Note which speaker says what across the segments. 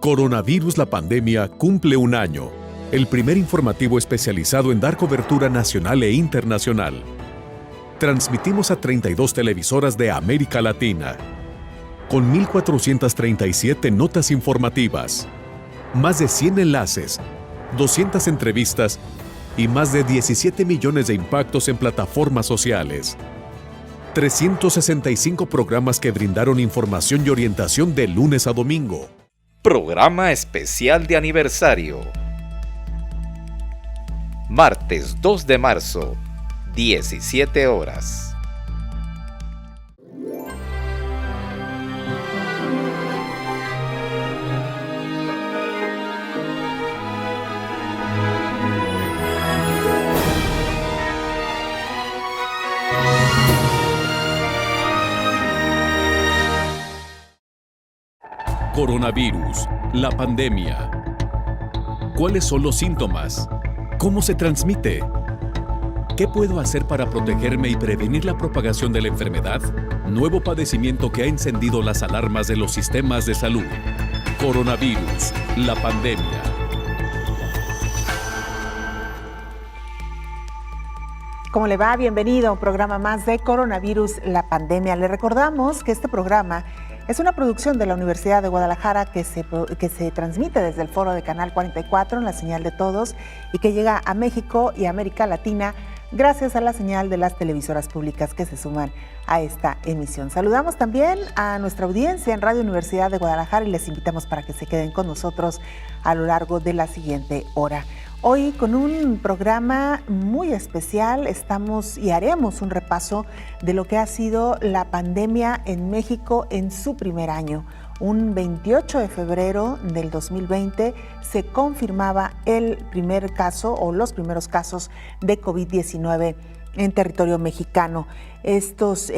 Speaker 1: Coronavirus, la pandemia, cumple un año. El primer informativo especializado en dar cobertura nacional e internacional. Transmitimos a 32 televisoras de América Latina, con 1,437 notas informativas, más de 100 enlaces, 200 entrevistas y más de 17 millones de impactos en plataformas sociales. 365 programas que brindaron información y orientación de lunes a domingo.
Speaker 2: Programa especial de aniversario. Martes 2 de marzo, 17 horas.
Speaker 1: Coronavirus, la pandemia. ¿Cuáles son los síntomas? ¿Cómo se transmite? ¿Qué puedo hacer para protegerme y prevenir la propagación de la enfermedad? Nuevo padecimiento que ha encendido las alarmas de los sistemas de salud. Coronavirus, la pandemia.
Speaker 3: ¿Cómo le va? Bienvenido a un programa más de Coronavirus, la pandemia. Le recordamos que este programa es una producción de la Universidad de Guadalajara que se transmite desde el foro de Canal 44 en la señal de todos y que llega a México y América Latina gracias a la señal de las televisoras públicas que se suman a esta emisión. Saludamos también a nuestra audiencia en Radio Universidad de Guadalajara y les invitamos para que se queden con nosotros a lo largo de la siguiente hora. Hoy con un programa muy especial estamos y haremos un repaso de lo que ha sido la pandemia en México en su primer año. Un 28 de febrero del 2020 se confirmaba el primer caso o los primeros casos de COVID-19 en territorio mexicano. Estos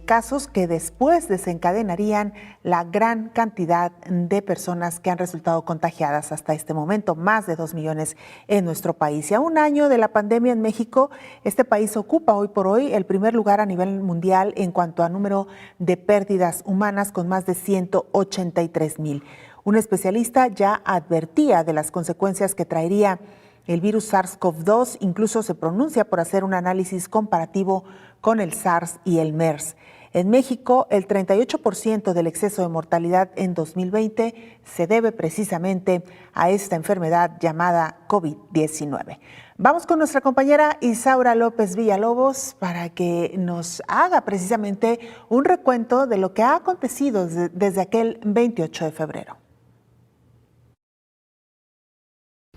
Speaker 3: casos que después desencadenarían la gran cantidad de personas que han resultado contagiadas hasta este momento, más de 2 millones en nuestro país. Y a un año de la pandemia en México, este país ocupa hoy por hoy el primer lugar a nivel mundial en cuanto a número de pérdidas humanas, con más de 183,000. Un especialista ya advertía de las consecuencias que traería el virus SARS-CoV-2, incluso se pronuncia por hacer un análisis comparativo con el SARS y el MERS. En México, el 38% del exceso de mortalidad en 2020 se debe precisamente a esta enfermedad llamada COVID-19. Vamos con nuestra compañera Isaura López Villalobos para que nos haga precisamente un recuento de lo que ha acontecido desde aquel 28 de febrero.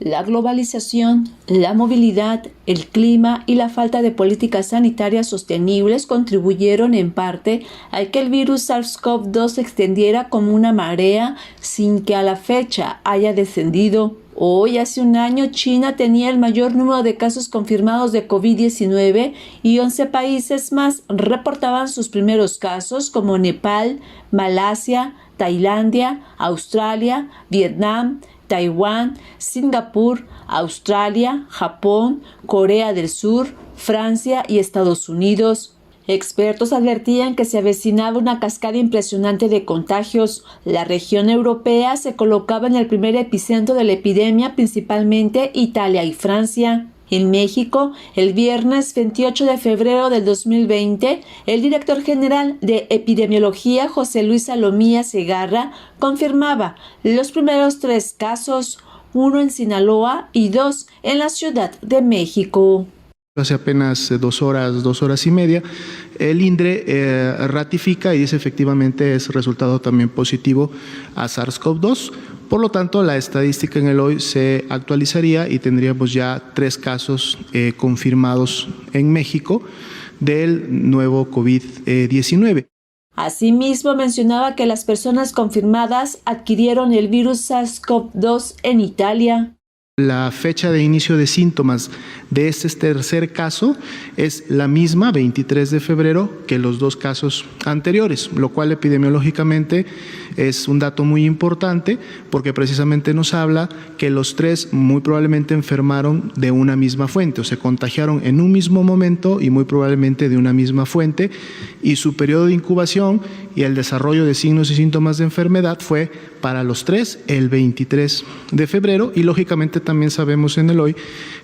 Speaker 4: La globalización, la movilidad, el clima y la falta de políticas sanitarias sostenibles contribuyeron en parte a que el virus SARS-CoV-2 se extendiera como una marea sin que a la fecha haya descendido. Hoy, hace un año, China tenía el mayor número de casos confirmados de COVID-19 y 11 países más reportaban sus primeros casos, como Nepal, Malasia, Tailandia, Australia, Vietnam, Taiwán, Singapur, Australia, Japón, Corea del Sur, Francia y Estados Unidos. Expertos advertían que se avecinaba una cascada impresionante de contagios. La región europea se colocaba en el primer epicentro de la epidemia, principalmente Italia y Francia. En México, el viernes 28 de febrero del 2020, el director general de epidemiología, José Luis Salomía Segarra, confirmaba los primeros 3 casos, 1 en Sinaloa y 2 en la Ciudad de México.
Speaker 5: Hace apenas 2 horas y media, el INDRE ratifica y dice efectivamente es resultado también positivo a SARS-CoV-2. Por lo tanto, la estadística en el hoy se actualizaría y tendríamos ya 3 casos confirmados en México del nuevo COVID-19.
Speaker 4: Asimismo, mencionaba que las personas confirmadas adquirieron el virus SARS-CoV-2 en Italia.
Speaker 5: La fecha de inicio de síntomas de este tercer caso es la misma, 23 de febrero, que los 2 casos anteriores, lo cual epidemiológicamente es un dato muy importante porque precisamente nos habla que los 3 muy probablemente enfermaron de una misma fuente o se contagiaron en un mismo momento y muy probablemente de una misma fuente, y su periodo de incubación y el desarrollo de signos y síntomas de enfermedad fue para los 3 el 23 de febrero y lógicamente también sabemos en el hoy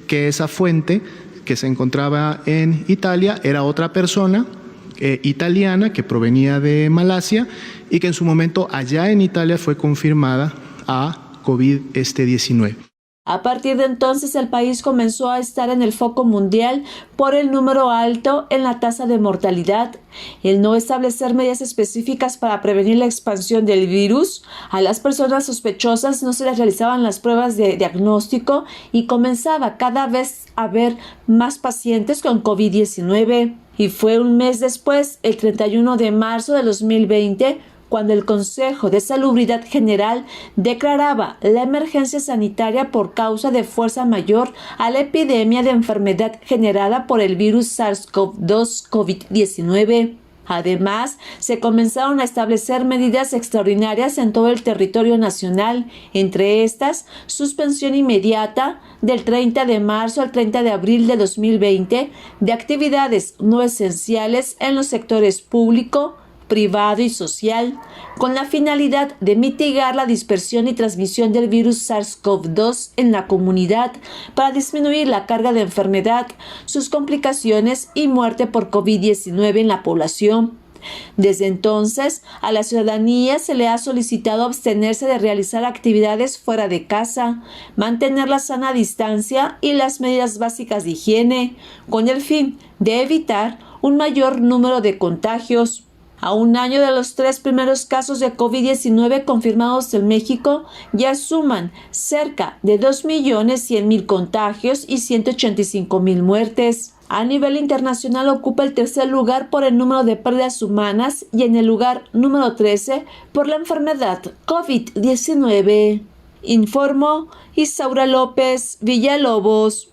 Speaker 5: que esa fuente que se encontraba en Italia era otra persona italiana que provenía de Malasia y que en su momento allá en Italia fue confirmada a COVID-19.
Speaker 4: A partir de entonces, el país comenzó a estar en el foco mundial por el número alto en la tasa de mortalidad. El no establecer medidas específicas para prevenir la expansión del virus, a las personas sospechosas no se les realizaban las pruebas de diagnóstico y comenzaba cada vez a haber más pacientes con COVID-19. Y fue un mes después, el 31 de marzo de 2020, cuando el Consejo de Salubridad General declaraba la emergencia sanitaria por causa de fuerza mayor a la epidemia de enfermedad generada por el virus SARS-CoV-2 COVID-19. Además, se comenzaron a establecer medidas extraordinarias en todo el territorio nacional, entre estas, suspensión inmediata del 30 de marzo al 30 de abril de 2020 de actividades no esenciales en los sectores público, privado y social, con la finalidad de mitigar la dispersión y transmisión del virus SARS-CoV-2 en la comunidad para disminuir la carga de enfermedad, sus complicaciones y muerte por COVID-19 en la población. Desde entonces, a la ciudadanía se le ha solicitado abstenerse de realizar actividades fuera de casa, mantener la sana distancia y las medidas básicas de higiene, con el fin de evitar un mayor número de contagios. A un año de los 3 primeros casos de COVID-19 confirmados en México, ya suman cerca de 2.100.000 contagios y 185.000 muertes. A nivel internacional ocupa el tercer lugar por el número de pérdidas humanas y en el lugar número 13 por la enfermedad COVID-19. Informó Isaura López Villalobos.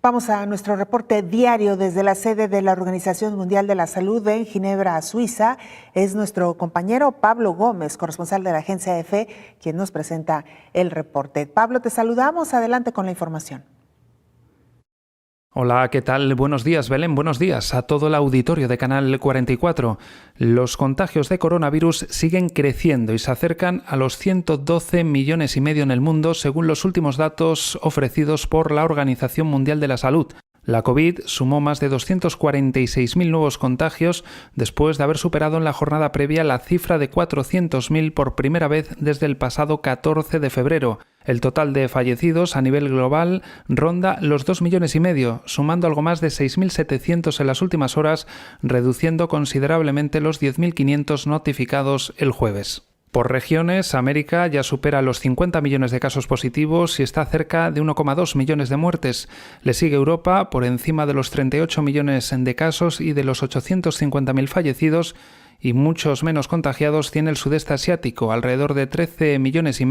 Speaker 3: Vamos a nuestro reporte diario desde la sede de la Organización Mundial de la Salud en Ginebra, Suiza. Es nuestro compañero Pablo Gómez, corresponsal de la agencia EFE, quien nos presenta el reporte. Pablo, te saludamos. Adelante con la información.
Speaker 6: Hola, ¿qué tal? Buenos días, Belén. Buenos días a todo el auditorio de Canal 44. Los contagios de coronavirus siguen creciendo y se acercan a los 112,5 millones en el mundo, según los últimos datos ofrecidos por la Organización Mundial de la Salud. La COVID sumó más de 246.000 nuevos contagios después de haber superado en la jornada previa la cifra de 400.000 por primera vez desde el pasado 14 de febrero. El total de fallecidos a nivel global ronda los 2,5 millones, sumando algo más de 6.700 en las últimas horas, reduciendo considerablemente los 10.500 notificados el jueves. Por regiones, América ya supera los 50 millones de casos positivos y está cerca de 1,2 millones de muertes. Le sigue Europa por encima de los 38 millones de casos y de los 850.000 fallecidos, y muchos menos contagiados tiene el sudeste asiático, alrededor de 13,5 millones,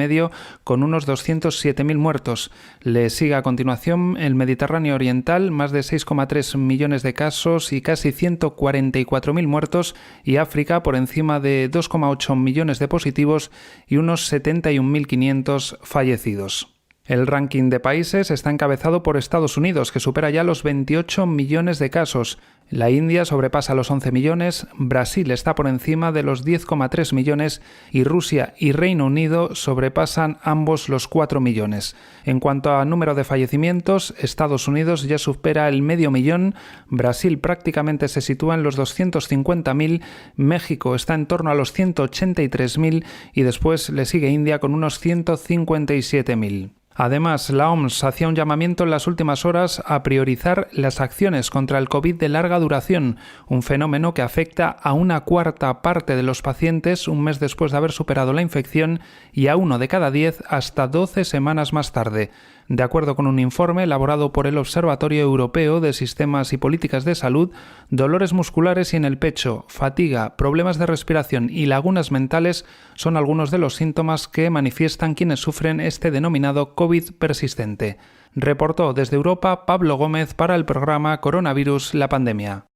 Speaker 6: con unos 207.000 muertos. Le sigue a continuación el Mediterráneo oriental, más de 6,3 millones de casos y casi 144.000 muertos, y África por encima de 2,8 millones de positivos y unos 71.500 fallecidos. El ranking de países está encabezado por Estados Unidos, que supera ya los 28 millones de casos. La India sobrepasa los 11 millones, Brasil está por encima de los 10,3 millones y Rusia y Reino Unido sobrepasan ambos los 4 millones. En cuanto a número de fallecimientos, Estados Unidos ya supera el 500.000, Brasil prácticamente se sitúa en los 250.000, México está en torno a los 183.000 y después le sigue India con unos 157.000. Además, la OMS hacía un llamamiento en las últimas horas a priorizar las acciones contra el COVID de larga duración, un fenómeno que afecta a 1/4 parte de los pacientes un mes después de haber superado la infección y a 1 de cada 10 hasta 12 semanas más tarde. De acuerdo con un informe elaborado por el Observatorio Europeo de Sistemas y Políticas de Salud, dolores musculares y en el pecho, fatiga, problemas de respiración y lagunas mentales son algunos de los síntomas que manifiestan quienes sufren este denominado COVID persistente. Reportó desde Europa Pablo Gómez para el programa Coronavirus, la pandemia.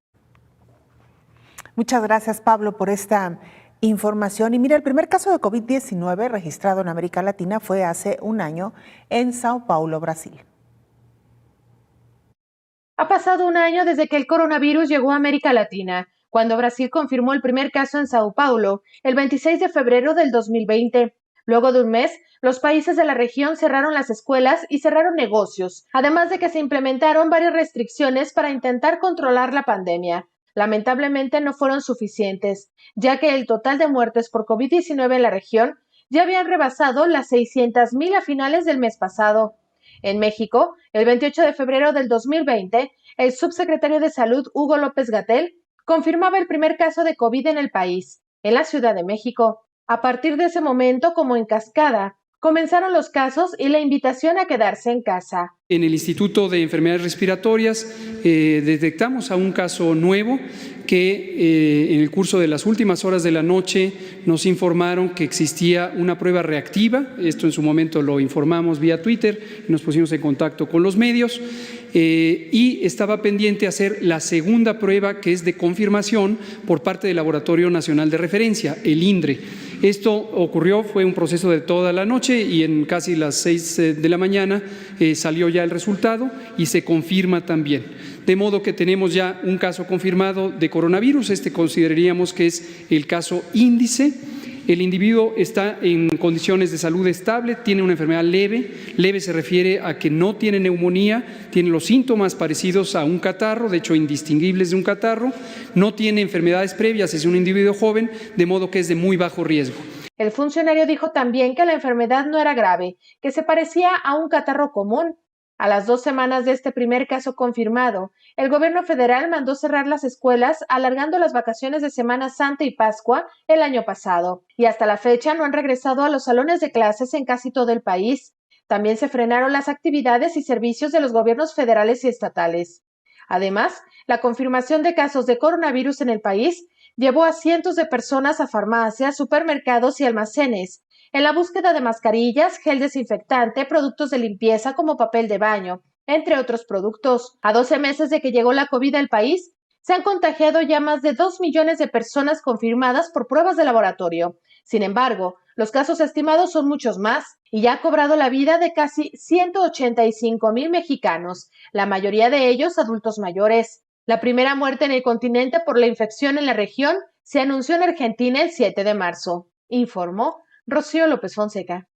Speaker 3: Muchas gracias, Pablo, por esta información. Y mira, el primer caso de COVID-19 registrado en América Latina fue hace un año en Sao Paulo, Brasil.
Speaker 7: Ha pasado un año desde que el coronavirus llegó a América Latina. cuando Brasil confirmó el primer caso en Sao Paulo el 26 de febrero del 2020. Luego de un mes, los países de la región cerraron las escuelas y cerraron negocios, además de que se implementaron varias restricciones para intentar controlar la pandemia. Lamentablemente no fueron suficientes, ya que el total de muertes por COVID-19 en la región ya habían rebasado las 600,000 a finales del mes pasado. En México, el 28 de febrero del 2020, el subsecretario de Salud, Hugo López-Gatell, confirmaba el primer caso de COVID en el país, en la Ciudad de México. A partir de ese momento, como en cascada, comenzaron los casos y la invitación a quedarse en casa.
Speaker 8: En el Instituto de Enfermedades Respiratorias detectamos a un caso nuevo que en el curso de las últimas horas de la noche nos informaron que existía una prueba reactiva. Esto en su momento lo informamos vía Twitter y nos pusimos en contacto con los medios y estaba pendiente hacer la segunda prueba, que es de confirmación por parte del Laboratorio Nacional de Referencia, el INDRE. Esto ocurrió, fue un proceso de toda la noche y en casi las 6 de la mañana salió ya el resultado y se confirma también. De modo que tenemos ya un caso confirmado de coronavirus. Este consideraríamos que es el caso índice. El individuo está en condiciones de salud estable, tiene una enfermedad leve. Leve se refiere a que no tiene neumonía, tiene los síntomas parecidos a un catarro, de hecho indistinguibles de un catarro, no tiene enfermedades previas, es un individuo joven, de modo que es de muy bajo riesgo.
Speaker 7: El funcionario dijo también que la enfermedad no era grave, que se parecía a un catarro común. A las 2 semanas de este primer caso confirmado, el gobierno federal mandó cerrar las escuelas, alargando las vacaciones de Semana Santa y Pascua el año pasado, y hasta la fecha no han regresado a los salones de clases en casi todo el país. También se frenaron las actividades y servicios de los gobiernos federales y estatales. Además, la confirmación de casos de coronavirus en el país llevó a cientos de personas a farmacias, supermercados y almacenes, en la búsqueda de mascarillas, gel desinfectante, productos de limpieza como papel de baño, entre otros productos. A 12 meses de que llegó la COVID al país, se han contagiado ya más de 2 millones de personas confirmadas por pruebas de laboratorio. Sin embargo, los casos estimados son muchos más y ya ha cobrado la vida de casi 185,000 mexicanos, la mayoría de ellos adultos mayores. La primera muerte en el continente por la infección en la región se anunció en Argentina el 7 de marzo, informó Rocío López Fonseca.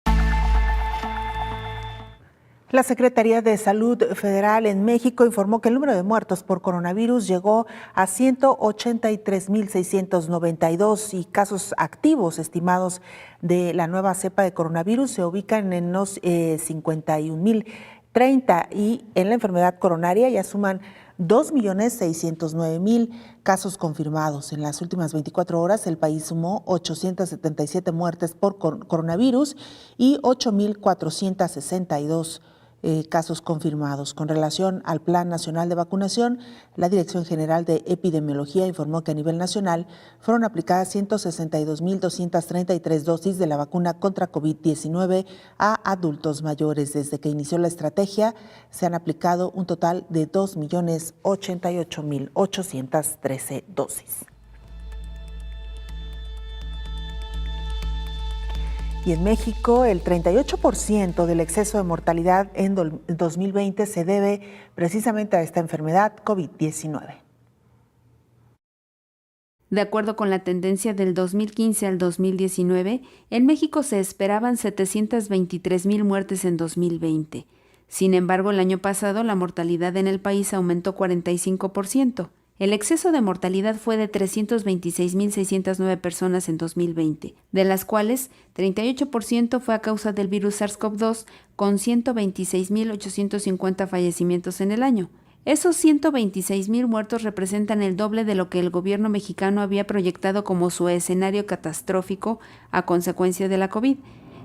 Speaker 3: La Secretaría de Salud Federal en México informó que el número de muertos por coronavirus llegó a 183,692 y casos activos estimados de la nueva cepa de coronavirus se ubican en los 51,030 y en la enfermedad coronaria ya suman 2,609,000 casos confirmados. En las últimas 24 horas, el país sumó 877 muertes por coronavirus y 8,462 casos confirmados. Con relación al Plan Nacional de Vacunación, la Dirección General de Epidemiología informó que a nivel nacional fueron aplicadas 162,233 dosis de la vacuna contra COVID-19 a adultos mayores. Desde que inició la estrategia, se han aplicado un total de 2,088,813 dosis. Y en México, el 38% del exceso de mortalidad en 2020 se debe precisamente a esta enfermedad COVID-19.
Speaker 9: De acuerdo con la tendencia del 2015 al 2019, en México se esperaban 723,000 muertes en 2020. Sin embargo, el año pasado la mortalidad en el país aumentó 45%. El exceso de mortalidad fue de 326,609 personas en 2020, de las cuales 38% fue a causa del virus SARS-CoV-2, con 126,850 fallecimientos en el año. Esos 126,000 muertos representan el doble de lo que el gobierno mexicano había proyectado como su escenario catastrófico a consecuencia de la COVID.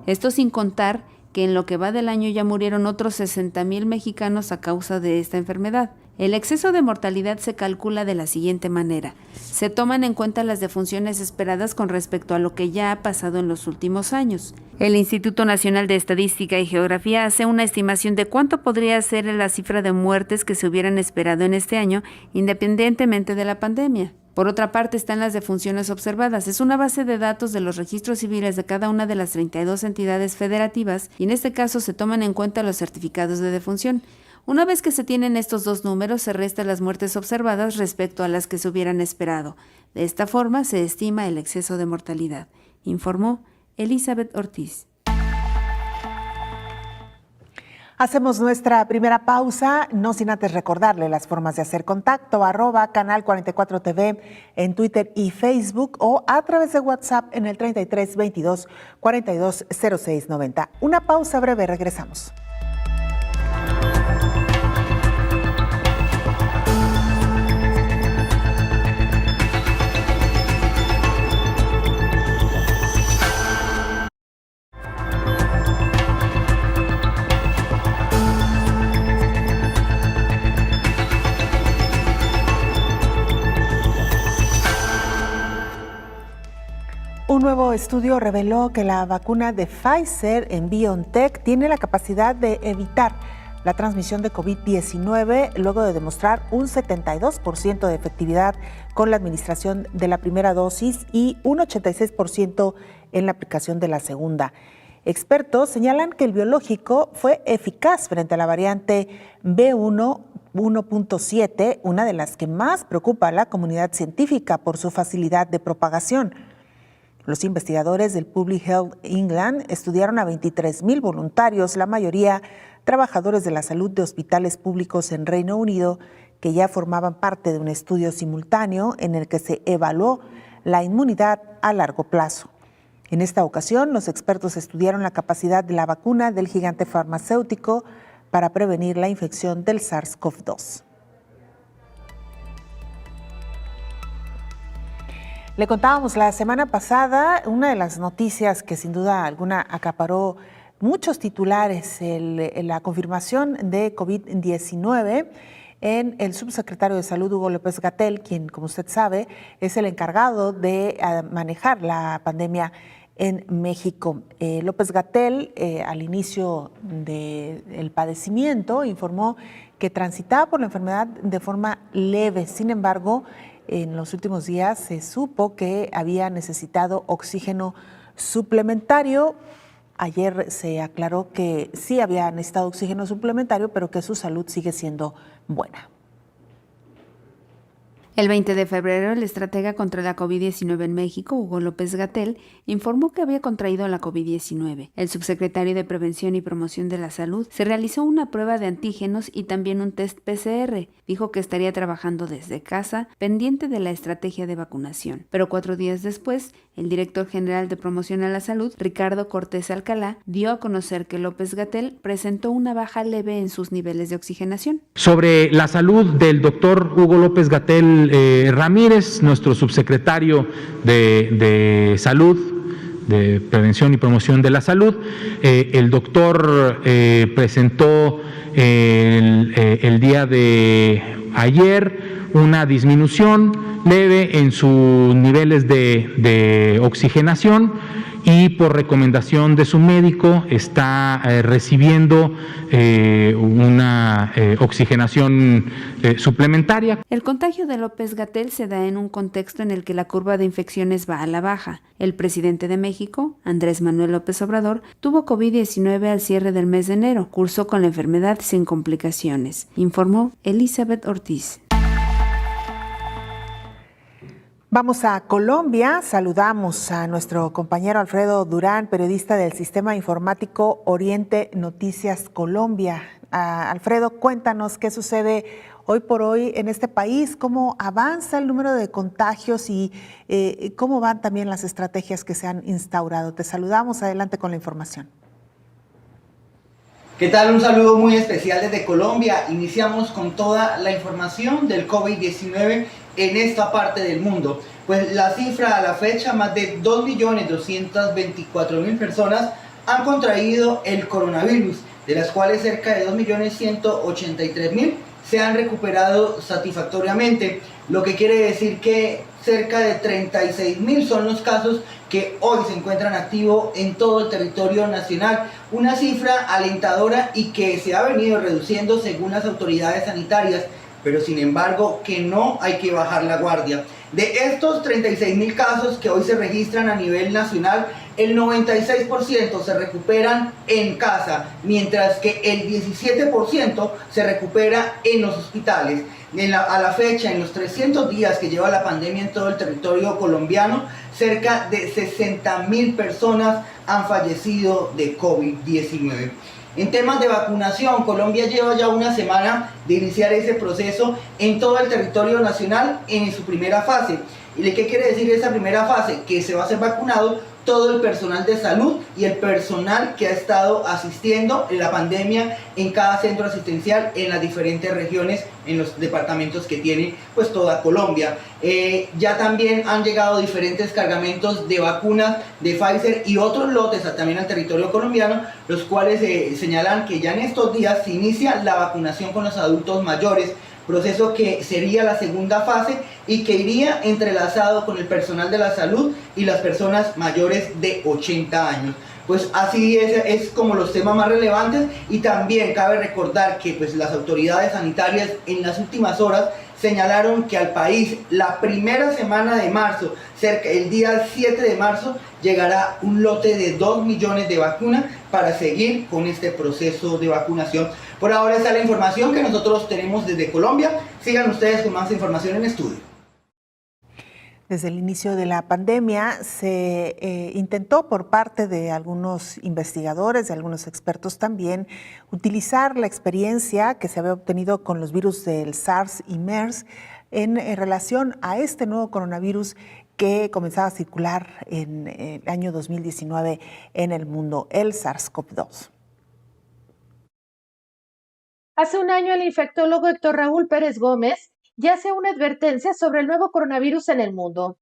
Speaker 9: Esto sin contar que en lo que va del año ya murieron otros 60,000 mexicanos a causa de esta enfermedad. El exceso de mortalidad se calcula de la siguiente manera. Se toman en cuenta las defunciones esperadas con respecto a lo que ya ha pasado en los últimos años. El Instituto Nacional de Estadística y Geografía hace una estimación de cuánto podría ser la cifra de muertes que se hubieran esperado en este año, independientemente de la pandemia. Por otra parte, están las defunciones observadas. Es una base de datos de los registros civiles de cada una de las 32 entidades federativas y en este caso se toman en cuenta los certificados de defunción. Una vez que se tienen estos dos números, se restan las muertes observadas respecto a las que se hubieran esperado. De esta forma se estima el exceso de mortalidad, informó Elizabeth Ortiz.
Speaker 3: Hacemos nuestra primera pausa, no sin antes recordarle las formas de hacer contacto, @Canal 44 TV en Twitter y Facebook o a través de WhatsApp en el 33 22 42 06 90. Una pausa breve, regresamos. Un nuevo estudio reveló que la vacuna de Pfizer en BioNTech tiene la capacidad de evitar la transmisión de COVID-19 luego de demostrar un 72% de efectividad con la administración de la primera dosis y un 86% en la aplicación de la segunda. Expertos señalan que el biológico fue eficaz frente a la variante B1.1.7, una de las que más preocupa a la comunidad científica por su facilidad de propagación. Los investigadores del Public Health England estudiaron a 23,000 voluntarios, la mayoría trabajadores de la salud de hospitales públicos en Reino Unido, que ya formaban parte de un estudio simultáneo en el que se evaluó la inmunidad a largo plazo. En esta ocasión, los expertos estudiaron la capacidad de la vacuna del gigante farmacéutico para prevenir la infección del SARS-CoV-2. Le contábamos la semana pasada una de las noticias que sin duda alguna acaparó muchos titulares, la confirmación de COVID-19 en el subsecretario de Salud, Hugo López-Gatell, quien, como usted sabe, es el encargado de manejar la pandemia en México. López-Gatell, al inicio del padecimiento, informó que transitaba por la enfermedad de forma leve. Sin embargo, en los últimos días se supo que había necesitado oxígeno suplementario. Ayer se aclaró que sí había necesitado oxígeno suplementario, pero que su salud sigue siendo buena.
Speaker 9: El 20 de febrero, el estratega contra la COVID-19 en México, Hugo López-Gatell, informó que había contraído la COVID-19. El subsecretario de Prevención y Promoción de la Salud se realizó una prueba de antígenos y también un test PCR. Dijo que estaría trabajando desde casa, pendiente de la estrategia de vacunación. Pero 4 días después, el director general de Promoción a la Salud, Ricardo Cortés Alcalá, dio a conocer que López-Gatell presentó una baja leve en sus niveles de oxigenación.
Speaker 10: Sobre la salud del doctor Hugo López-Gatell Ramírez, nuestro subsecretario de Salud, de Prevención y Promoción de la Salud, el doctor presentó el día de ayer una disminución leve en sus niveles de oxigenación y por recomendación de su médico está recibiendo una oxigenación suplementaria.
Speaker 9: El contagio de López-Gatell se da en un contexto en el que la curva de infecciones va a la baja. El presidente de México, Andrés Manuel López Obrador, tuvo COVID-19 al cierre del mes de enero. Cursó con la enfermedad sin complicaciones, informó Elizabeth Ortiz.
Speaker 3: Vamos a Colombia, saludamos a nuestro compañero Alfredo Durán, periodista del Sistema Informático Oriente Noticias Colombia. Alfredo, cuéntanos qué sucede hoy por hoy en este país, cómo avanza el número de contagios y cómo van también las estrategias que se han instaurado. Te saludamos, adelante con la información.
Speaker 11: ¿Qué tal? Un saludo muy especial desde Colombia. Iniciamos con toda la información del COVID-19 en esta parte del mundo. Pues la cifra a la fecha, más de 2.224.000 personas han contraído el coronavirus, de las cuales cerca de 2.183.000 se han recuperado satisfactoriamente, lo que quiere decir que cerca de 36.000 son los casos que hoy se encuentran activos en todo el territorio nacional, una cifra alentadora y que se ha venido reduciendo según las autoridades sanitarias, pero sin embargo que no hay que bajar la guardia. De estos 36.000 casos que hoy se registran a nivel nacional, el 96% se recuperan en casa, mientras que el 17% se recupera en los hospitales. A la fecha, en los 300 días que lleva la pandemia en todo el territorio colombiano, cerca de 60.000 personas han fallecido de COVID-19. En temas de vacunación, Colombia lleva ya una semana de iniciar ese proceso en todo el territorio nacional en su primera fase. ¿Y qué quiere decir esa primera fase? Que se va a ser vacunado todo el personal de salud y el personal que ha estado asistiendo en la pandemia en cada centro asistencial en las diferentes regiones, en los departamentos que tiene pues toda Colombia. Ya también han llegado diferentes cargamentos de vacunas de Pfizer y otros lotes también al territorio colombiano, los cuales señalan que ya en estos días se inicia la vacunación con los adultos mayores, proceso que sería la segunda fase y que iría entrelazado con el personal de la salud y las personas mayores de 80 años. Pues así es como los temas más relevantes, y también cabe recordar que pues las autoridades sanitarias en las últimas horas señalaron que al país la primera semana de marzo, el día 7 de marzo, llegará un lote de 2 millones de vacunas para seguir con este proceso de vacunación. Por ahora esta es la información que nosotros tenemos desde Colombia. Sigan ustedes con más información en estudio.
Speaker 3: Desde el inicio de la pandemia se intentó por parte de algunos investigadores, de algunos expertos también, utilizar la experiencia que se había obtenido con los virus del SARS y MERS en relación a este nuevo coronavirus que comenzaba a circular en el año 2019 en el mundo, el SARS-CoV-2.
Speaker 7: Hace un año el infectólogo Héctor Raúl Pérez Gómez ya hace una advertencia sobre el nuevo coronavirus en el mundo.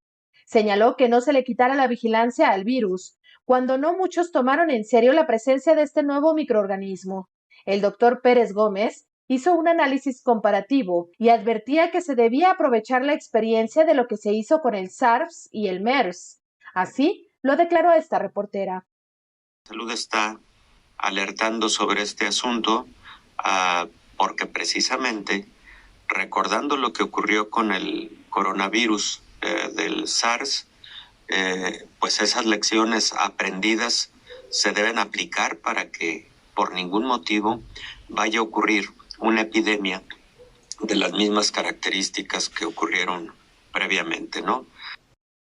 Speaker 7: Señaló que no se le quitara la vigilancia al virus, cuando no muchos tomaron en serio la presencia de este nuevo microorganismo. El doctor Pérez Gómez hizo un análisis comparativo y advertía que se debía aprovechar la experiencia de lo que se hizo con el SARS y el MERS. Así lo declaró esta reportera.
Speaker 12: Salud está alertando sobre este asunto porque precisamente recordando lo que ocurrió con el coronavirus del SARS, pues esas lecciones aprendidas se deben aplicar para que por ningún motivo vaya a ocurrir una epidemia de las mismas características que ocurrieron previamente, ¿no?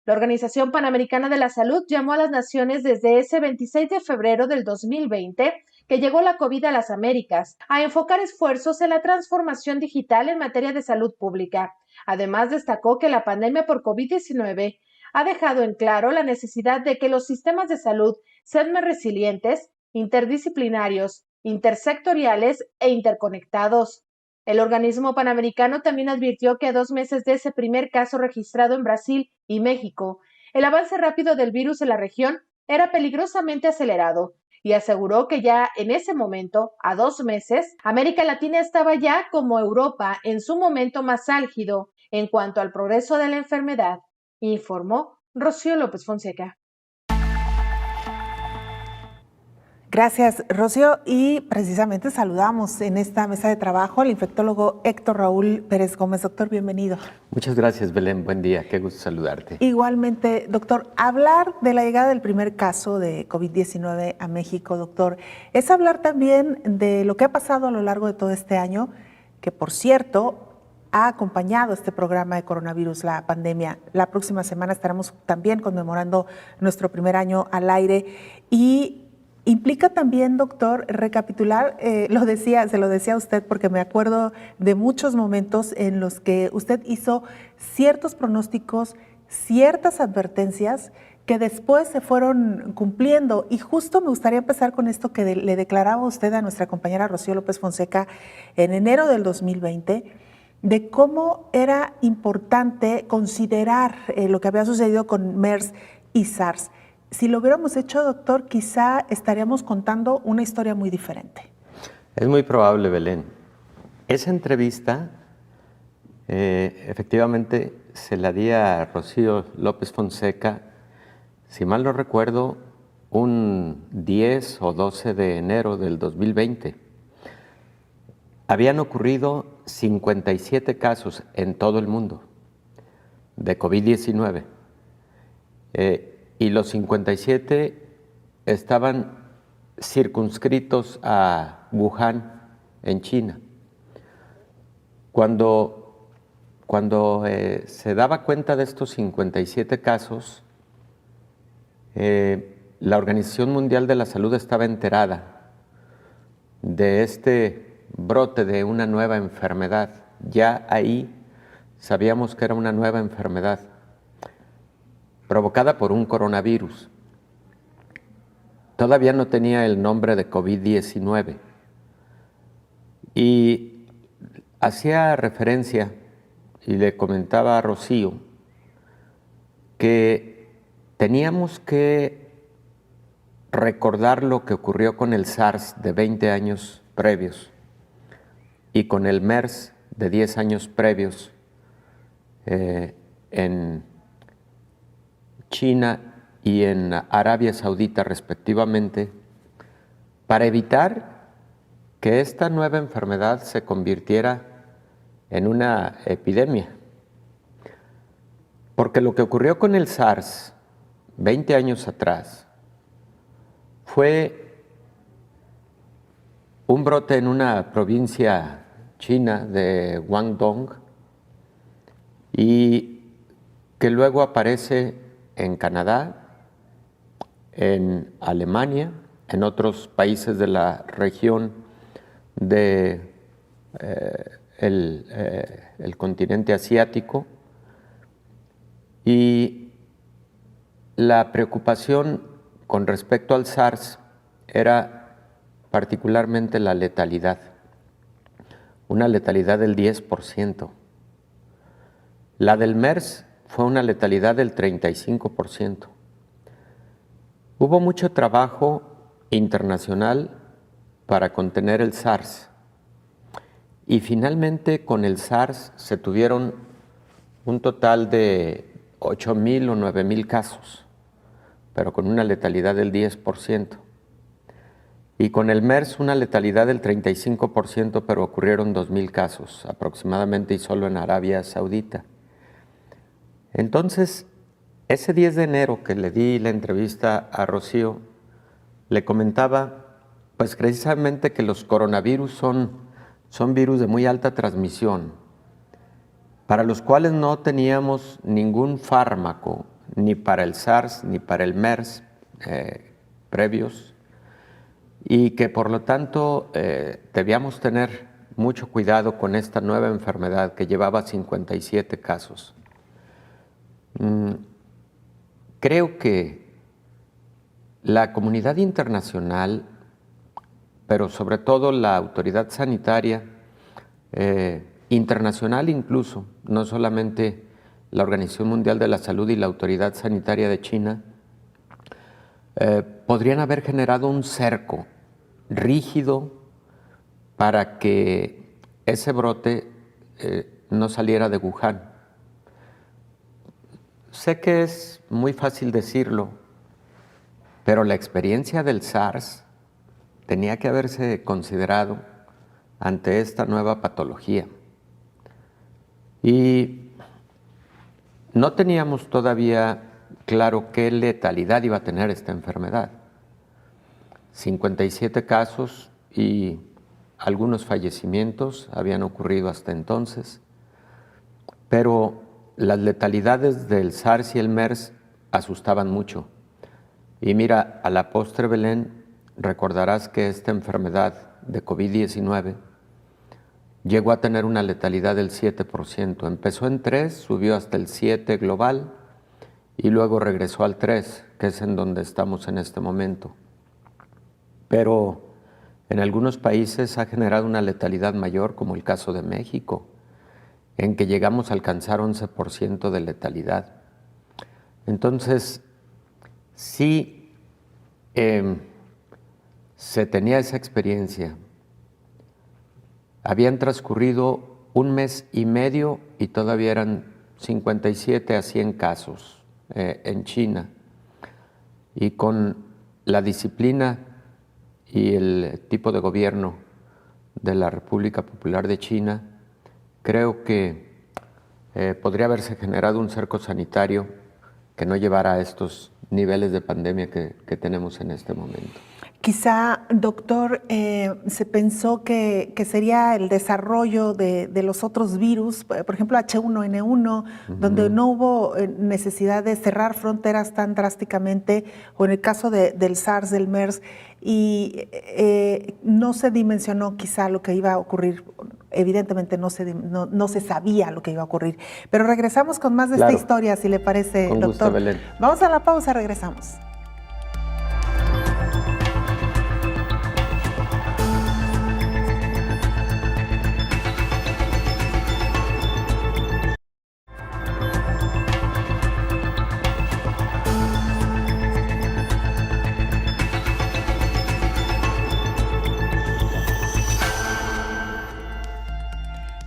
Speaker 7: La Organización Panamericana de la Salud llamó a las naciones desde ese 26 de febrero del 2020, que llegó la COVID a las Américas, a enfocar esfuerzos en la transformación digital en materia de salud pública. Además, destacó que la pandemia por COVID-19 ha dejado en claro la necesidad de que los sistemas de salud sean más resilientes, interdisciplinarios, intersectoriales e interconectados. El organismo panamericano también advirtió que a 2 meses de ese primer caso registrado en Brasil y México, el avance rápido del virus en la región era peligrosamente acelerado, y aseguró que ya en ese momento, a 2 meses, América Latina estaba ya como Europa en su momento más álgido en cuanto al progreso de la enfermedad, informó Rocío López Fonseca.
Speaker 3: Gracias, Rocío. Y precisamente saludamos en esta mesa de trabajo al infectólogo Héctor Raúl Pérez Gómez. Doctor, bienvenido.
Speaker 13: Muchas gracias, Belén. Buen día. Qué gusto saludarte.
Speaker 3: Igualmente, doctor. Hablar de la llegada del primer caso de COVID-19 a México, doctor, es hablar también de lo que ha pasado a lo largo de todo este año, que por cierto ha acompañado este programa de coronavirus, la pandemia. La próxima semana estaremos también conmemorando nuestro primer año al aire y implica también, doctor, recapitular, se lo decía a usted porque me acuerdo de muchos momentos en los que usted hizo ciertos pronósticos, ciertas advertencias que después se fueron cumpliendo. Y justo me gustaría empezar con esto que le declaraba usted a nuestra compañera Rocío López Fonseca en enero del 2020, de cómo era importante considerar lo que había sucedido con MERS y SARS. Si lo hubiéramos hecho, doctor, quizá estaríamos contando una historia muy diferente.
Speaker 13: Es muy probable, Belén. Esa entrevista, efectivamente, se la di a Rocío López Fonseca, si mal no recuerdo, un 10 o 12 de enero del 2020. Habían ocurrido 57 casos en todo el mundo de COVID-19. y los 57 estaban circunscritos a Wuhan, en China. Cuando se daba cuenta de estos 57 casos, la Organización Mundial de la Salud estaba enterada de este brote de una nueva enfermedad. Ya ahí sabíamos que era una nueva enfermedad provocada por un coronavirus. Todavía no tenía el nombre de COVID-19 y hacía referencia y le comentaba a Rocío que teníamos que recordar lo que ocurrió con el SARS de 20 años previos y con el MERS de 10 años previos en China y en Arabia Saudita respectivamente, para evitar que esta nueva enfermedad se convirtiera en una epidemia. Porque lo que ocurrió con el SARS 20 años atrás fue un brote en una provincia china de Guangdong y que luego aparece en Canadá, en Alemania, en otros países de la región del continente asiático, y la preocupación con respecto al SARS era particularmente la letalidad, una letalidad del 10%. La del MERS fue una letalidad del 35%. Hubo mucho trabajo internacional para contener el SARS y finalmente con el SARS se tuvieron un total de 8,000 o 9,000 casos, pero con una letalidad del 10%. Y con el MERS una letalidad del 35%, pero ocurrieron 2,000 casos aproximadamente y solo en Arabia Saudita. Entonces, ese 10 de enero que le di la entrevista a Rocío, le comentaba, pues precisamente que los coronavirus son virus de muy alta transmisión, para los cuales no teníamos ningún fármaco, ni para el SARS, ni para el MERS previos, y que por lo tanto debíamos tener mucho cuidado con esta nueva enfermedad que llevaba 57 casos. Creo que la comunidad internacional, pero sobre todo la autoridad sanitaria, internacional incluso, no solamente la Organización Mundial de la Salud y la Autoridad Sanitaria de China, podrían haber generado un cerco rígido para que ese brote no saliera de Wuhan. Sé que es muy fácil decirlo, pero la experiencia del SARS tenía que haberse considerado ante esta nueva patología. Y no teníamos todavía claro qué letalidad iba a tener esta enfermedad. 57 casos y algunos fallecimientos habían ocurrido hasta entonces, pero las letalidades del SARS y el MERS asustaban mucho. Y mira, a la postre, Belén, recordarás que esta enfermedad de COVID-19 llegó a tener una letalidad del 7%. Empezó en 3, subió hasta el 7 global y luego regresó al 3, que es en donde estamos en este momento. Pero en algunos países ha generado una letalidad mayor, como el caso de México, en que llegamos a alcanzar 11% de letalidad. Entonces, sí se tenía esa experiencia. Habían transcurrido 1 mes y medio y todavía eran 57 a 100 casos en China. Y con la disciplina y el tipo de gobierno de la República Popular de China, creo que podría haberse generado un cerco sanitario que no llevara a estos niveles de pandemia que tenemos en este momento.
Speaker 3: Quizá, doctor, se pensó que sería el desarrollo de los otros virus, por ejemplo H1N1, donde no hubo necesidad de cerrar fronteras tan drásticamente, o en el caso del SARS, del MERS, y no se dimensionó quizá lo que iba a ocurrir. Evidentemente no se sabía lo que iba a ocurrir. Pero regresamos con más de esta historia, si le parece,
Speaker 13: con
Speaker 3: doctor.
Speaker 13: Gusto, Belén.
Speaker 3: Vamos a la pausa, regresamos.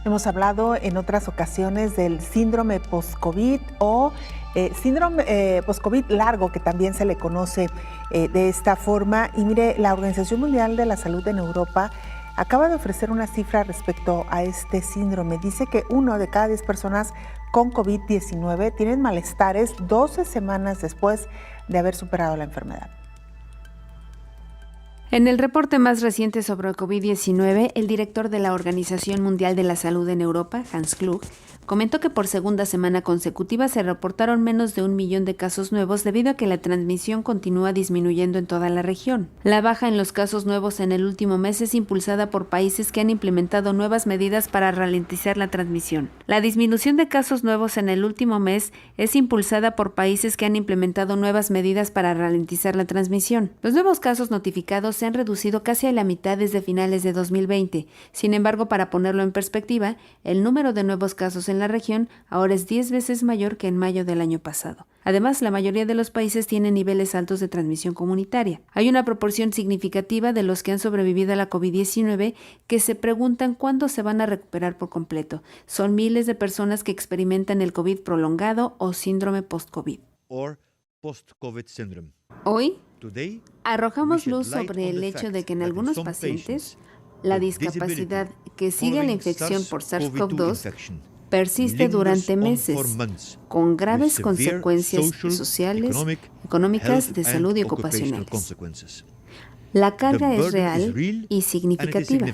Speaker 3: Hemos hablado en otras ocasiones del síndrome post-COVID o síndrome post-COVID largo, que también se le conoce de esta forma. Y mire, la Organización Mundial de la Salud en Europa acaba de ofrecer una cifra respecto a este síndrome. Dice que 1 de cada 10 personas con COVID-19 tienen malestares 12 semanas después de haber superado la enfermedad.
Speaker 9: En el reporte más reciente sobre el COVID-19, el director de la Organización Mundial de la Salud en Europa, Hans Kluge, comentó que por segunda semana consecutiva se reportaron menos de 1 millón de casos nuevos debido a que la transmisión continúa disminuyendo en toda la región. La baja en los casos nuevos en el último mes es impulsada por países que han implementado nuevas medidas para ralentizar la transmisión. La disminución de casos nuevos en el último mes es impulsada por países que han implementado nuevas medidas para ralentizar la transmisión. Los nuevos casos notificados se han reducido casi a la mitad desde finales de 2020. Sin embargo, para ponerlo en perspectiva, el número de nuevos casos en la región ahora es 10 veces mayor que en mayo del año pasado. Además, la mayoría de los países tienen niveles altos de transmisión comunitaria. Hay una proporción significativa de los que han sobrevivido a la COVID-19 que se preguntan cuándo se van a recuperar por completo. Son miles de personas que experimentan el COVID prolongado o síndrome post-COVID. Hoy, arrojamos luz sobre el hecho de que en algunos pacientes, la discapacidad que sigue a la infección por SARS-CoV-2 persiste durante meses, con graves consecuencias sociales, económicas, de salud y ocupacionales. La carga es real y significativa.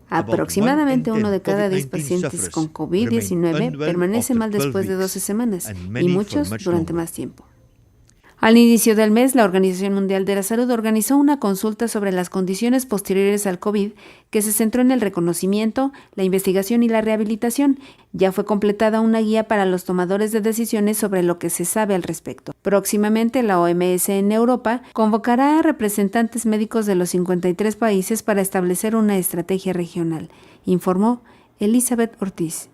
Speaker 9: Aproximadamente 1 de cada 10 pacientes con COVID-19 permanece mal después de 12 semanas y muchos durante más tiempo. Al inicio del mes, la Organización Mundial de la Salud organizó una consulta sobre las condiciones posteriores al COVID que se centró en el reconocimiento, la investigación y la rehabilitación. Ya fue completada una guía para los tomadores de decisiones sobre lo que se sabe al respecto. Próximamente, la OMS en Europa convocará a representantes médicos de los 53 países para establecer una estrategia regional, informó Elizabeth Ortiz.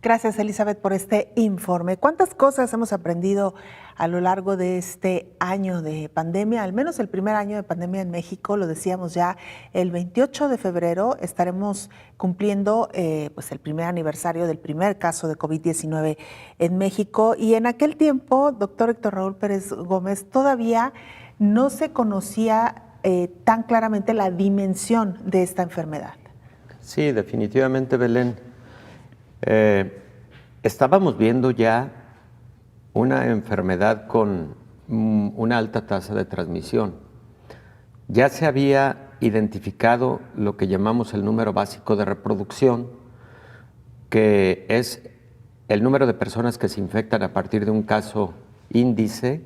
Speaker 3: Gracias, Elizabeth, por este informe. ¿Cuántas cosas hemos aprendido a lo largo de este año de pandemia? Al menos el primer año de pandemia en México, lo decíamos ya, el 28 de febrero estaremos cumpliendo pues el primer aniversario del primer caso de COVID-19 en México. Y en aquel tiempo, doctor Héctor Raúl Pérez Gómez, todavía no se conocía tan claramente la dimensión de esta enfermedad.
Speaker 13: Sí, definitivamente, Belén. Estábamos viendo ya una enfermedad con una alta tasa de transmisión. Ya se había identificado lo que llamamos el número básico de reproducción, que es el número de personas que se infectan a partir de un caso índice,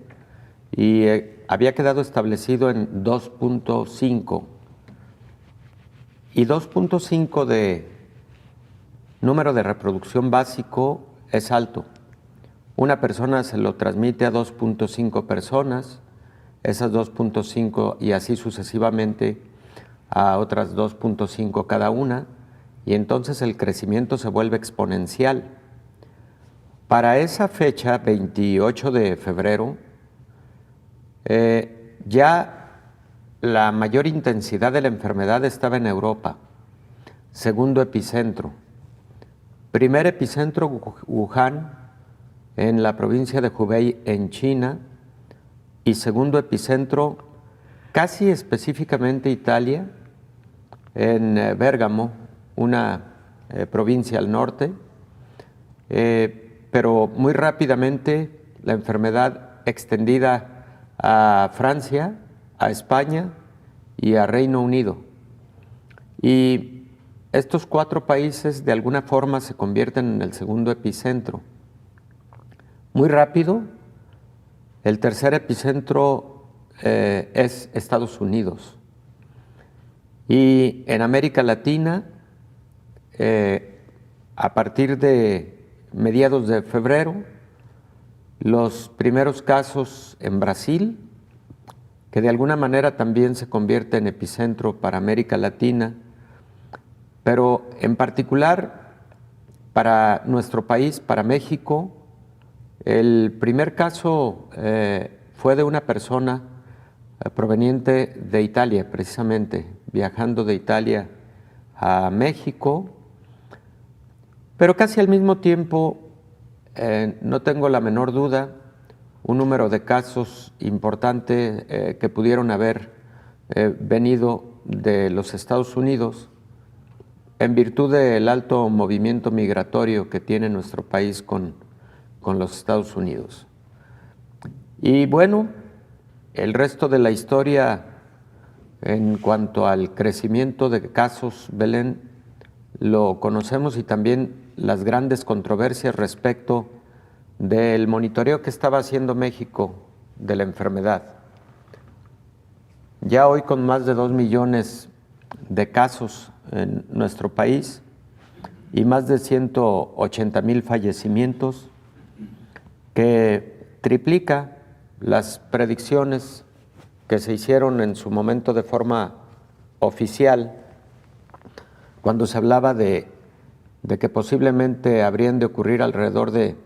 Speaker 13: y había quedado establecido en 2.5. Y 2.5 de número de reproducción básico es alto. Una persona se lo transmite a 2.5 personas, esas 2.5 y así sucesivamente a otras 2.5 cada una, y entonces el crecimiento se vuelve exponencial. Para esa fecha, 28 de febrero, ya la mayor intensidad de la enfermedad estaba en Europa. Segundo epicentro. Primer epicentro, Wuhan, en la provincia de Hubei, en China, y segundo epicentro, casi específicamente Italia, en Bérgamo, una provincia al norte. pero muy rápidamente la enfermedad extendida a Francia, a España y a Reino Unido. Y estos 4 países de alguna forma se convierten en el segundo epicentro. Muy rápido, el tercer epicentro es Estados Unidos. Y en América Latina, a partir de mediados de febrero, los primeros casos en Brasil, que de alguna manera también se convierte en epicentro para América Latina, pero en particular para nuestro país, para México, el primer caso fue de una persona proveniente de Italia, precisamente, viajando de Italia a México, pero casi al mismo tiempo, no tengo la menor duda, un número de casos importante que pudieron haber venido de los Estados Unidos en virtud del alto movimiento migratorio que tiene nuestro país con los Estados Unidos. Y bueno, el resto de la historia en cuanto al crecimiento de casos, Belén, lo conocemos, y también las grandes controversias respecto del monitoreo que estaba haciendo México de la enfermedad. Ya hoy, con más de 2 millones de casos en nuestro país y más de 180,000 fallecimientos, que triplica las predicciones que se hicieron en su momento de forma oficial, cuando se hablaba de que posiblemente habrían de ocurrir alrededor de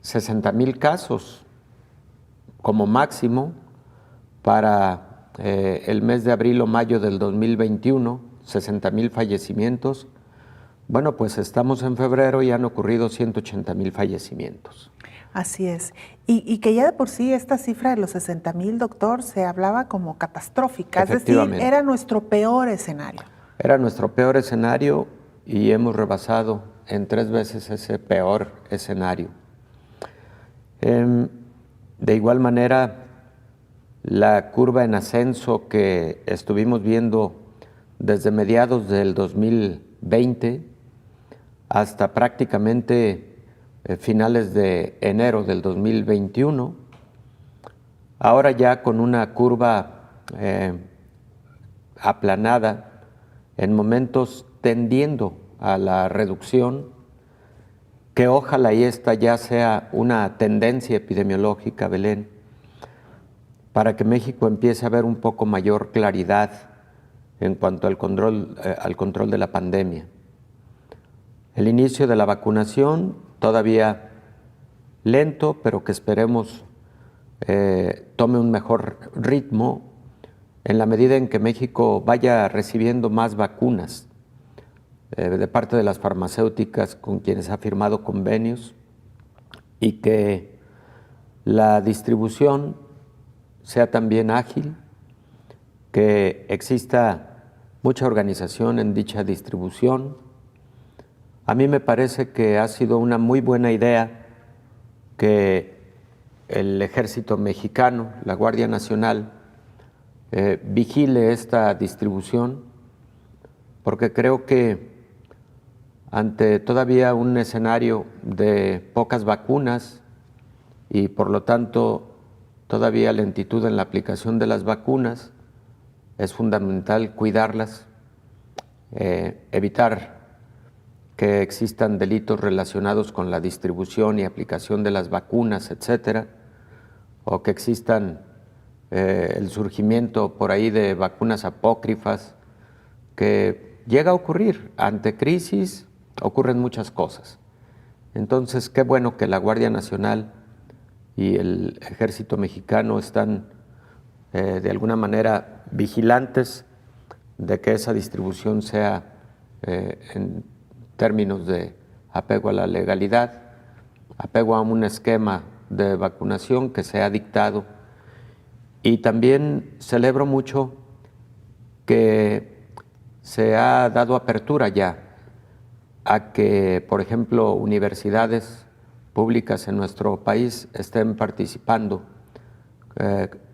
Speaker 13: 60,000 casos como máximo para el mes de abril o mayo del 2021, 60,000 fallecimientos. Bueno, pues estamos en febrero y han ocurrido 180,000 fallecimientos.
Speaker 3: Así es. Y que ya de por sí esta cifra de los 60,000, doctor, se hablaba como catastrófica, es decir, era nuestro peor escenario.
Speaker 13: Era nuestro peor escenario y hemos rebasado en 3 veces ese peor escenario. De igual manera, la curva en ascenso que estuvimos viendo desde mediados del 2020 hasta prácticamente finales de enero del 2021, ahora ya con una curva aplanada, en momentos tendiendo a la reducción, que ojalá y esta ya sea una tendencia epidemiológica, Belén, para que México empiece a ver un poco mayor claridad en cuanto al control de la pandemia. El inicio de la vacunación todavía lento, pero que esperemos tome un mejor ritmo en la medida en que México vaya recibiendo más vacunas de parte de las farmacéuticas con quienes ha firmado convenios, y que la distribución sea también ágil, que exista mucha organización en dicha distribución. A mí me parece que ha sido una muy buena idea que el Ejército Mexicano, la Guardia Nacional, vigile esta distribución, porque creo que ante todavía un escenario de pocas vacunas y por lo tanto todavía lentitud en la aplicación de las vacunas, es fundamental cuidarlas, evitar que existan delitos relacionados con la distribución y aplicación de las vacunas, etcétera, o que existan el surgimiento por ahí de vacunas apócrifas, que llega a ocurrir. Ante crisis ocurren muchas cosas. Entonces, qué bueno que la Guardia Nacional y el Ejército Mexicano están de alguna manera vigilantes de que esa distribución sea en términos de apego a la legalidad, apego a un esquema de vacunación que se ha dictado. Y también celebro mucho que se ha dado apertura ya a que, por ejemplo, universidades públicas en nuestro país estén participando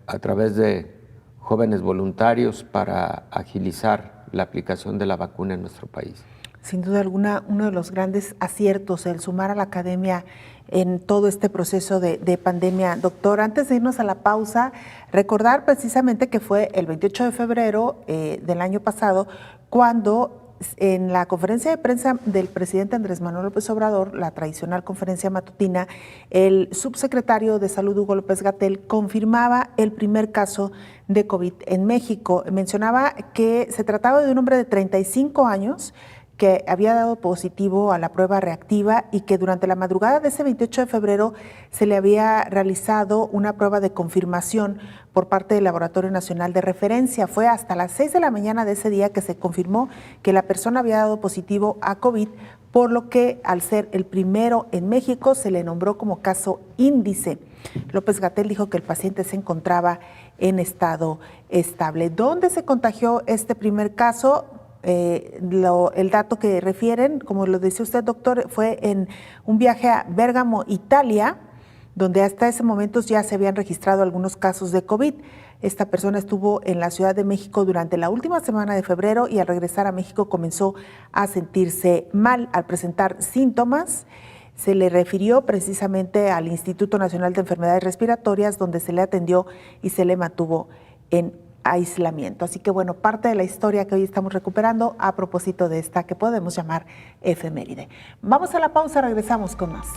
Speaker 13: a través de jóvenes voluntarios para agilizar la aplicación de la vacuna en nuestro país.
Speaker 3: Sin duda alguna, uno de los grandes aciertos, el sumar a la academia en todo este proceso de pandemia. Doctor, antes de irnos a la pausa, recordar precisamente que fue el 28 de febrero del año pasado cuando en la conferencia de prensa del presidente Andrés Manuel López Obrador, la tradicional conferencia matutina, el subsecretario de Salud, Hugo López-Gatell, confirmaba el primer caso de COVID en México. Mencionaba que se trataba de un hombre de 35 años que había dado positivo a la prueba reactiva y que durante la madrugada de ese 28 de febrero se le había realizado una prueba de confirmación por parte del Laboratorio Nacional de Referencia. Fue hasta las 6 de la mañana de ese día que se confirmó que la persona había dado positivo a COVID, por lo que al ser el primero en México se le nombró como caso índice. López-Gatell dijo que el paciente se encontraba en estado estable. ¿Dónde se contagió este primer caso? El dato que refieren, como lo decía usted, doctor, fue en un viaje a Bérgamo, Italia, donde hasta ese momento ya se habían registrado algunos casos de COVID. Esta persona estuvo en la Ciudad de México durante la última semana de febrero y al regresar a México comenzó a sentirse mal. Al presentar síntomas, se le refirió precisamente al Instituto Nacional de Enfermedades Respiratorias, donde se le atendió y se le mantuvo en aislamiento. Así que bueno, parte de la historia que hoy estamos recuperando a propósito de esta que podemos llamar efeméride. Vamos a la pausa, regresamos con más.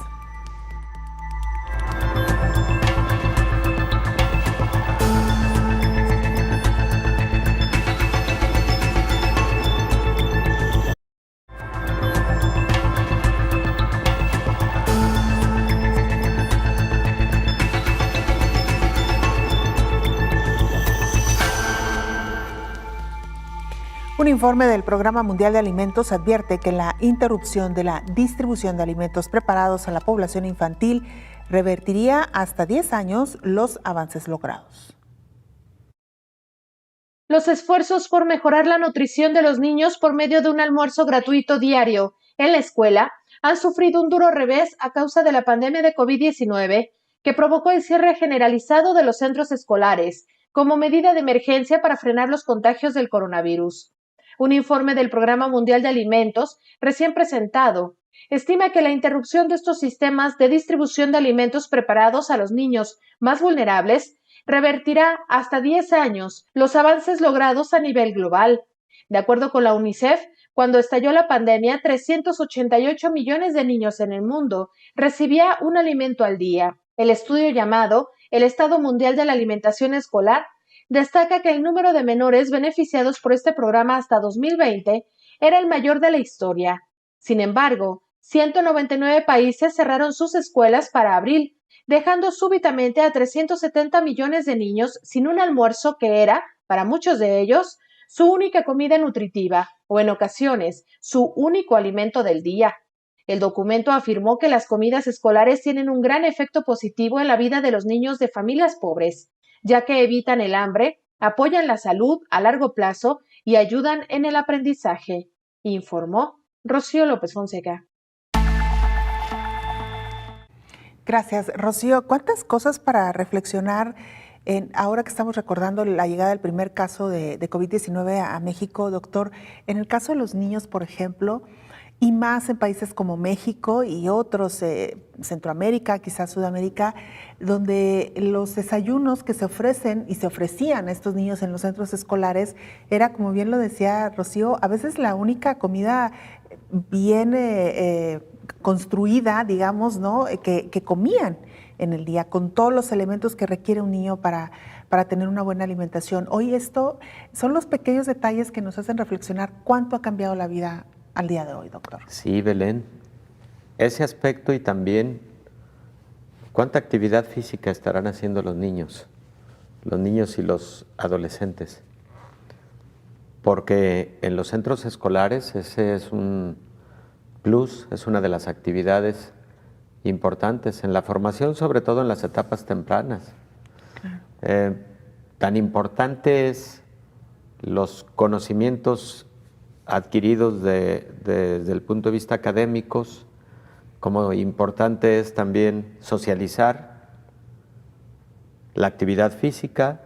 Speaker 3: Un informe del Programa Mundial de Alimentos advierte que la interrupción de la distribución de alimentos preparados a la población infantil revertiría hasta 10 años los avances logrados.
Speaker 7: Los esfuerzos por mejorar la nutrición de los niños por medio de un almuerzo gratuito diario en la escuela han sufrido un duro revés a causa de la pandemia de COVID-19 que provocó el cierre generalizado de los centros escolares como medida de emergencia para frenar los contagios del coronavirus. Un informe del Programa Mundial de Alimentos, recién presentado, estima que la interrupción de estos sistemas de distribución de alimentos preparados a los niños más vulnerables revertirá hasta 10 años los avances logrados a nivel global. De acuerdo con la UNICEF, cuando estalló la pandemia, 388 millones de niños en el mundo recibían un alimento al día. El estudio llamado El Estado Mundial de la Alimentación Escolar destaca que el número de menores beneficiados por este programa hasta 2020 era el mayor de la historia. Sin embargo, 199 países cerraron sus escuelas para abril, dejando súbitamente a 370 millones de niños sin un almuerzo que era, para muchos de ellos, su única comida nutritiva o, en ocasiones, su único alimento del día. El documento afirmó que las comidas escolares tienen un gran efecto positivo en la vida de los niños de familias pobres, ya que evitan el hambre, apoyan la salud a largo plazo y ayudan en el aprendizaje, informó Rocío López Fonseca.
Speaker 3: Gracias, Rocío. ¿Cuántas cosas para reflexionar ahora que estamos recordando la llegada del primer caso de COVID-19 a México, doctor? En el caso de los niños, por ejemplo, y más en países como México y otros, Centroamérica, quizás Sudamérica, donde los desayunos que se ofrecen y se ofrecían a estos niños en los centros escolares era, como bien lo decía Rocío, a veces la única comida bien construida, digamos, ¿no? que comían en el día, con todos los elementos que requiere un niño para tener una buena alimentación. Hoy esto son los pequeños detalles que nos hacen reflexionar cuánto ha cambiado la vida al día de hoy, doctor.
Speaker 13: Sí, Belén. Ese aspecto y también cuánta actividad física estarán haciendo los niños y los adolescentes. Porque en los centros escolares ese es un plus, es una de las actividades importantes en la formación, sobre todo en las etapas tempranas. Claro. Tan importantes los conocimientos adquiridos desde el punto de vista académicos, como importante es también socializar, la actividad física,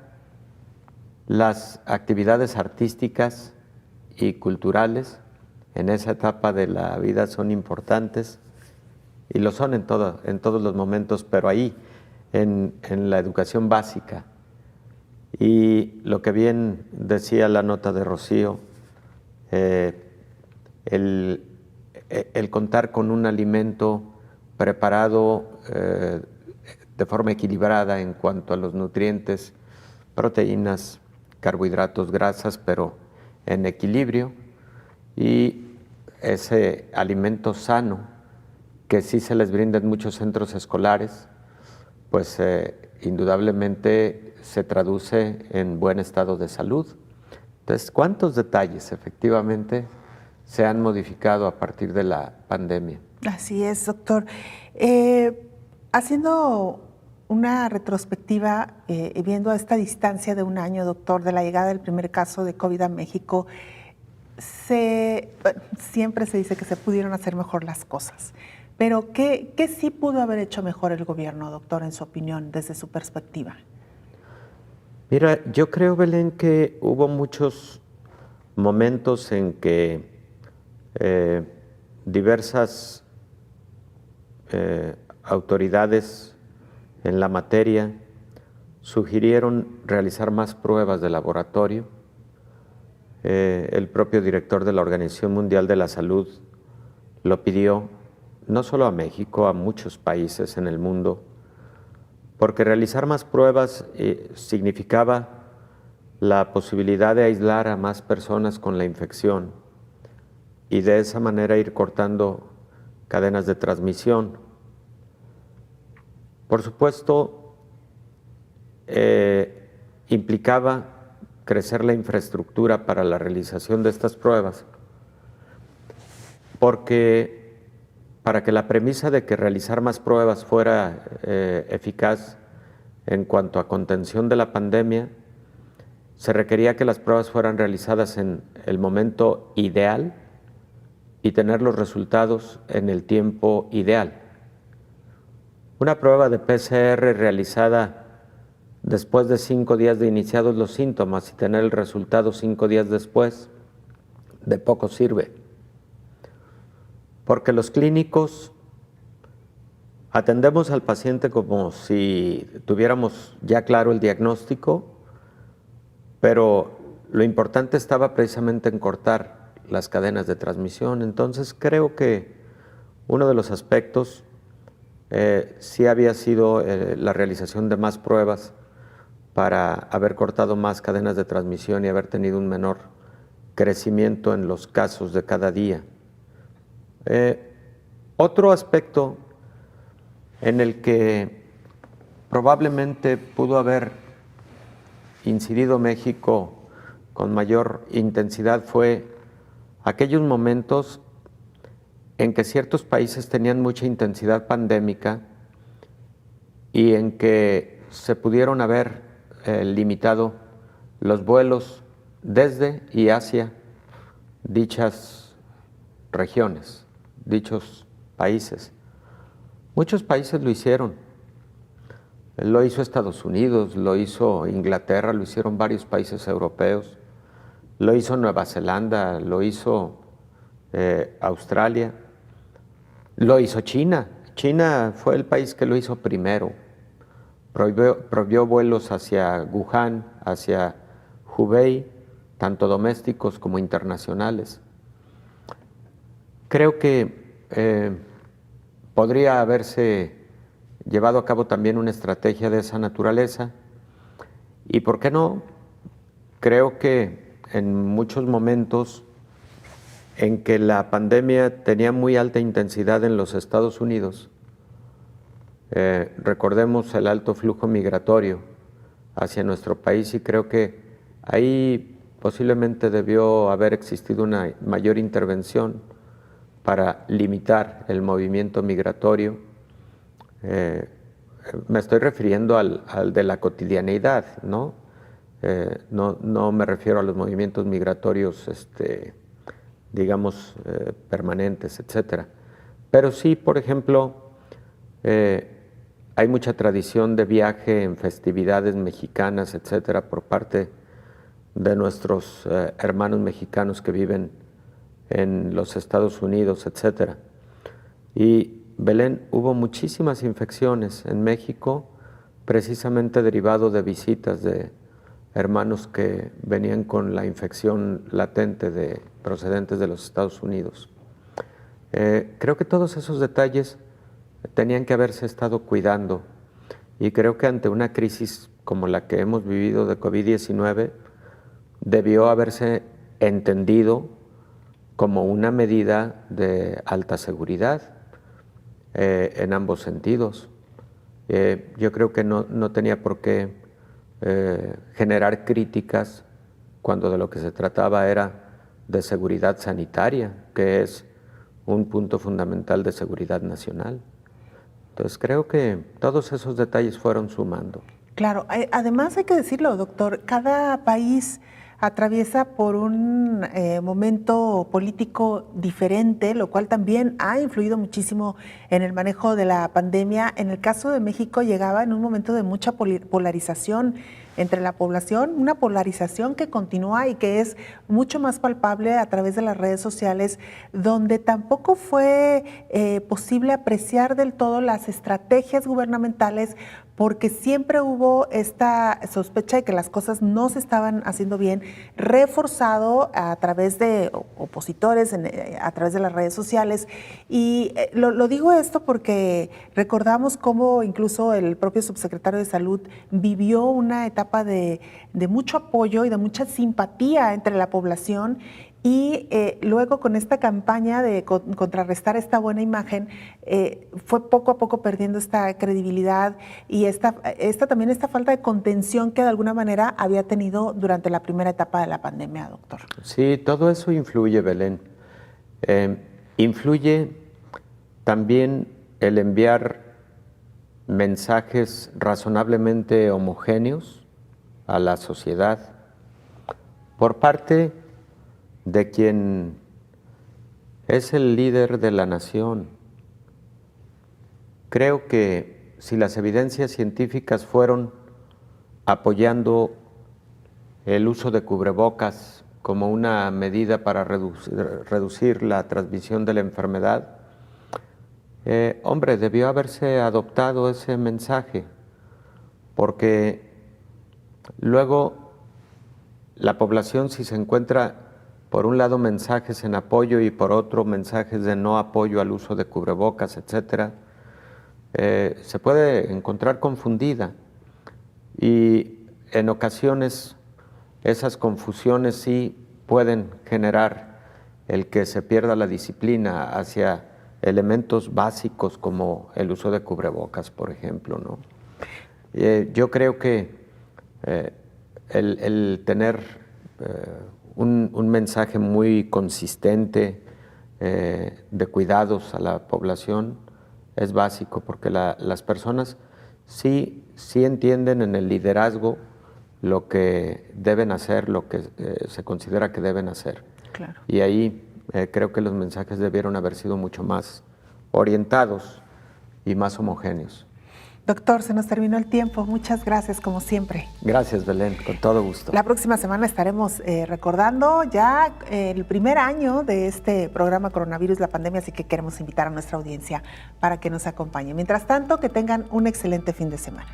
Speaker 13: las actividades artísticas y culturales en esa etapa de la vida son importantes y lo son en todos los momentos, pero ahí, en la educación básica. Y lo que bien decía la nota de Rocío, el contar con un alimento preparado de forma equilibrada en cuanto a los nutrientes, proteínas, carbohidratos, grasas, pero en equilibrio, y ese alimento sano que sí se les brinda en muchos centros escolares, pues indudablemente se traduce en buen estado de salud. Entonces, ¿cuántos detalles efectivamente se han modificado a partir de la pandemia?
Speaker 3: Así es, doctor. Haciendo una retrospectiva, viendo a esta distancia de un año, doctor, de la llegada del primer caso de COVID a México, siempre se dice que se pudieron hacer mejor las cosas. Pero, ¿qué sí pudo haber hecho mejor el gobierno, doctor, en su opinión, desde su perspectiva?
Speaker 13: Mira, yo creo, Belén, que hubo muchos momentos en que diversas autoridades en la materia sugirieron realizar más pruebas de laboratorio. El propio director de la Organización Mundial de la Salud lo pidió, no solo a México, a muchos países en el mundo, porque realizar más pruebas significaba la posibilidad de aislar a más personas con la infección y de esa manera ir cortando cadenas de transmisión. Por supuesto, implicaba crecer la infraestructura para la realización de estas pruebas, porque para que la premisa de que realizar más pruebas fuera eficaz en cuanto a contención de la pandemia, se requería que las pruebas fueran realizadas en el momento ideal y tener los resultados en el tiempo ideal. Una prueba de PCR realizada después de 5 días de iniciados los síntomas y tener el resultado 5 días después, de poco sirve. Porque los clínicos atendemos al paciente como si tuviéramos ya claro el diagnóstico, pero lo importante estaba precisamente en cortar las cadenas de transmisión. Entonces creo que uno de los aspectos sí había sido la realización de más pruebas para haber cortado más cadenas de transmisión y haber tenido un menor crecimiento en los casos de cada día. Otro aspecto en el que probablemente pudo haber incidido México con mayor intensidad fue aquellos momentos en que ciertos países tenían mucha intensidad pandémica y en que se pudieron haber limitado los vuelos desde y hacia dichas regiones, dichos países. Muchos países lo hicieron. Lo hizo Estados Unidos, lo hizo Inglaterra, lo hicieron varios países europeos, lo hizo Nueva Zelanda, lo hizo Australia, lo hizo China. China fue el país que lo hizo primero. Prohibió vuelos hacia Wuhan, hacia Hubei, tanto domésticos como internacionales. Creo que podría haberse llevado a cabo también una estrategia de esa naturaleza y, ¿por qué no? Creo que en muchos momentos en que la pandemia tenía muy alta intensidad en los Estados Unidos, recordemos el alto flujo migratorio hacia nuestro país y creo que ahí posiblemente debió haber existido una mayor intervención para limitar el movimiento migratorio. Me estoy refiriendo al de la cotidianeidad, ¿no? No me refiero a los movimientos migratorios, digamos, permanentes, etcétera. Pero sí, por ejemplo, hay mucha tradición de viaje en festividades mexicanas, etcétera, por parte de nuestros hermanos mexicanos que viven en los Estados Unidos, etcétera. Y Belén, hubo muchísimas infecciones en México, precisamente derivado de visitas de hermanos que venían con la infección latente procedentes de los Estados Unidos. Creo que todos esos detalles tenían que haberse estado cuidando, y creo que ante una crisis como la que hemos vivido de COVID-19 debió haberse entendido como una medida de alta seguridad en ambos sentidos. Yo creo que no tenía por qué generar críticas cuando de lo que se trataba era de seguridad sanitaria, que es un punto fundamental de seguridad nacional. Entonces creo que todos esos detalles fueron sumando.
Speaker 3: Claro, además hay que decirlo, doctor, cada país atraviesa por un momento político diferente, lo cual también ha influido muchísimo en el manejo de la pandemia. En el caso de México llegaba en un momento de mucha polarización entre la población, una polarización que continúa y que es mucho más palpable a través de las redes sociales, donde tampoco fue posible apreciar del todo las estrategias gubernamentales, porque siempre hubo esta sospecha de que las cosas no se estaban haciendo bien, reforzado a través de opositores, a través de las redes sociales. Y lo digo esto porque recordamos cómo incluso el propio subsecretario de Salud vivió una etapa de mucho apoyo y de mucha simpatía entre la población, y luego con esta campaña de contrarrestar esta buena imagen, fue poco a poco perdiendo esta credibilidad y también esta falta de contención que de alguna manera había tenido durante la primera etapa de la pandemia, doctor.
Speaker 13: Sí, todo eso influye, Belén. Influye también el enviar mensajes razonablemente homogéneos a la sociedad por parte de quien es el líder de la nación. Creo que si las evidencias científicas fueron apoyando el uso de cubrebocas como una medida para reducir la transmisión de la enfermedad, hombre, debió haberse adoptado ese mensaje, porque luego la población, si se encuentra por un lado mensajes en apoyo y por otro mensajes de no apoyo al uso de cubrebocas, etcétera, se puede encontrar confundida, y en ocasiones esas confusiones sí pueden generar el que se pierda la disciplina hacia elementos básicos como el uso de cubrebocas, por ejemplo, ¿no? Yo creo que el tener un mensaje muy consistente de cuidados a la población es básico, porque las personas sí entienden en el liderazgo lo que deben hacer, lo que se considera que deben hacer.
Speaker 3: Claro.
Speaker 13: Y ahí creo que los mensajes debieron haber sido mucho más orientados y más homogéneos.
Speaker 3: Doctor, se nos terminó el tiempo. Muchas gracias, como siempre.
Speaker 13: Gracias, Belén, con todo gusto.
Speaker 3: La próxima semana estaremos recordando ya el primer año de este programa Coronavirus, la pandemia, así que queremos invitar a nuestra audiencia para que nos acompañe. Mientras tanto, que tengan un excelente fin de semana.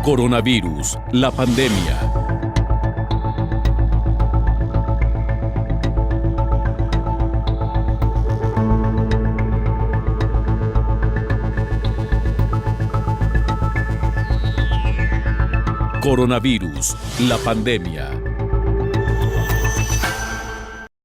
Speaker 1: Coronavirus, la pandemia. Coronavirus, la pandemia.